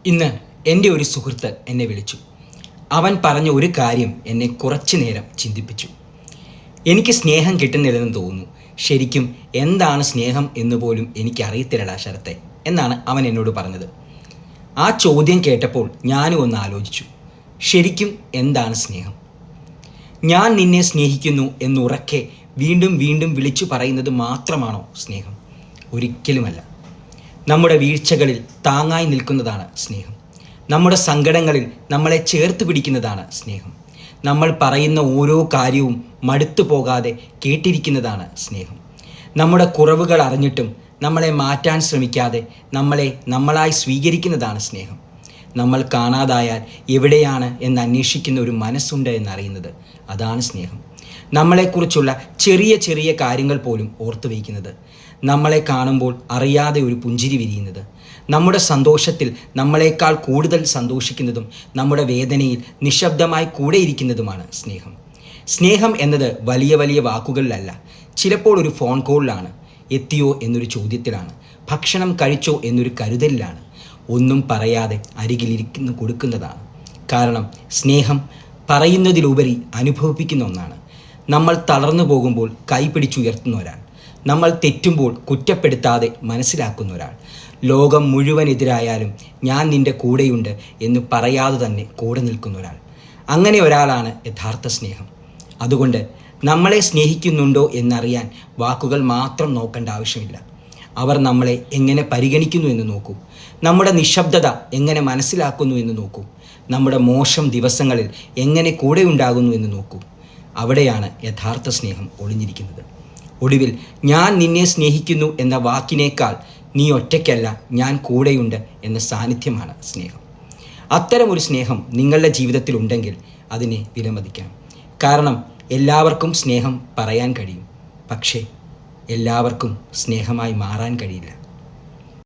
ഇന്ന് എൻ്റെ ഒരു സുഹൃത്ത് എന്നെ വിളിച്ചു. അവൻ പറഞ്ഞ ഒരു കാര്യം എന്നെ കുറച്ചു നേരം ചിന്തിപ്പിച്ചു. എനിക്ക് സ്നേഹം കിട്ടുന്നില്ലെന്ന് തോന്നുന്നു. ശരിക്കും എന്താണ് സ്നേഹം എന്ന് പോലും എനിക്കറിയത്തില്ലടാ ശരത്തെ എന്നാണ് അവൻ എന്നോട് പറഞ്ഞത്. ആ ചോദ്യം കേട്ടപ്പോൾ ഞാനും ഒന്ന് ആലോചിച്ചു. ശരിക്കും എന്താണ് സ്നേഹം? ഞാൻ നിന്നെ സ്നേഹിക്കുന്നു എന്നുറക്കെ വീണ്ടും വീണ്ടും വിളിച്ചു പറയുന്നത് മാത്രമാണോ സ്നേഹം? ഒരിക്കലുമല്ല. നമ്മുടെ വീഴ്ചകളിൽ താങ്ങായി നിൽക്കുന്നതാണ് സ്നേഹം. നമ്മുടെ സങ്കടങ്ങളിൽ നമ്മളെ ചേർത്ത് പിടിക്കുന്നതാണ് സ്നേഹം. നമ്മൾ പറയുന്ന ഓരോ കാര്യവും മടുത്തു പോകാതെ കേട്ടിരിക്കുന്നതാണ് സ്നേഹം. നമ്മുടെ കുറവുകൾ അറിഞ്ഞിട്ടും നമ്മളെ മാറ്റാൻ ശ്രമിക്കാതെ നമ്മളെ നമ്മളായി സ്വീകരിക്കുന്നതാണ് സ്നേഹം. നമ്മൾ കാണാതായാൽ എവിടെയാണ് എന്ന് അന്വേഷിക്കുന്ന ഒരു മനസ്സുണ്ട് എന്നറിയുന്നത്, അതാണ് സ്നേഹം. നമ്മളെക്കുറിച്ചുള്ള ചെറിയ ചെറിയ കാര്യങ്ങൾ പോലും ഓർത്തു വയ്ക്കുന്നത്, നമ്മളെ കാണുമ്പോൾ അറിയാതെ ഒരു പുഞ്ചിരി വിരിയുന്നത്, നമ്മുടെ സന്തോഷത്തിൽ നമ്മളെക്കാൾ കൂടുതൽ സന്തോഷിക്കുന്നതും നമ്മുടെ വേദനയിൽ നിശബ്ദമായി കൂടെയിരിക്കുന്നതുമാണ് സ്നേഹം. സ്നേഹം എന്നത് വലിയ വലിയ വാക്കുകളിലല്ല, ചിലപ്പോൾ ഒരു ഫോൺ കോളിലാണ്, എത്തിയോ എന്നൊരു ചോദ്യത്തിലാണ്, ഭക്ഷണം കഴിച്ചോ എന്നൊരു കരുതലിലാണ്, ഒന്നും പറയാതെ അരികിലിരിക്കുന്നു കൊടുക്കുന്നതാണ്. കാരണം സ്നേഹം പറയുന്നതിലുപരി അനുഭവിപ്പിക്കുന്ന ഒന്നാണ്. നമ്മൾ തളർന്നു പോകുമ്പോൾ കൈപിടിച്ചുയർത്തുന്ന ഒരാൾ, നമ്മൾ തെറ്റുമ്പോൾ കുറ്റപ്പെടുത്താതെ മനസ്സിലാക്കുന്ന ഒരാൾ, ലോകം മുഴുവൻ എതിരായാലും ഞാൻ നിൻ്റെ കൂടെയുണ്ട് എന്ന് പറയാതെ തന്നെ കൂടെ നിൽക്കുന്ന ഒരാൾ. അങ്ങനെ ഒരാളാണ് യഥാർത്ഥ സ്നേഹം. അതുകൊണ്ട് നമ്മളെ സ്നേഹിക്കുന്നുണ്ടോ എന്നറിയാൻ വാക്കുകൾ മാത്രം നോക്കേണ്ട ആവശ്യമില്ല. അവർ നമ്മളെ എങ്ങനെ പരിഗണിക്കുന്നു എന്ന് നോക്കൂ. നമ്മുടെ നിശബ്ദത എങ്ങനെ മനസ്സിലാക്കുന്നു എന്ന് നോക്കൂ. നമ്മുടെ മോശം ദിവസങ്ങളിൽ എങ്ങനെ കൂടെ ഉണ്ടാകുന്നു എന്ന് നോക്കൂ. അവിടെയാണ് യഥാർത്ഥ സ്നേഹം ഒളിഞ്ഞിരിക്കുന്നത്. ഒടുവിൽ ഞാൻ നിന്നെ സ്നേഹിക്കുന്നു എന്ന വാക്കിനേക്കാൾ നീ ഒറ്റയ്ക്കല്ല, ഞാൻ കൂടെയുണ്ട് എന്ന സാന്നിധ്യമാണ് സ്നേഹം. അത്തരമൊരു സ്നേഹം നിങ്ങളുടെ ജീവിതത്തിൽ ഉണ്ടെങ്കിൽ അതിനെ വിലമതിക്കണം. കാരണം എല്ലാവർക്കും സ്നേഹം പറയാൻ കഴിയും, പക്ഷേ എല്ലാവർക്കും സ്നേഹമായി മാറാൻ കഴിയില്ല.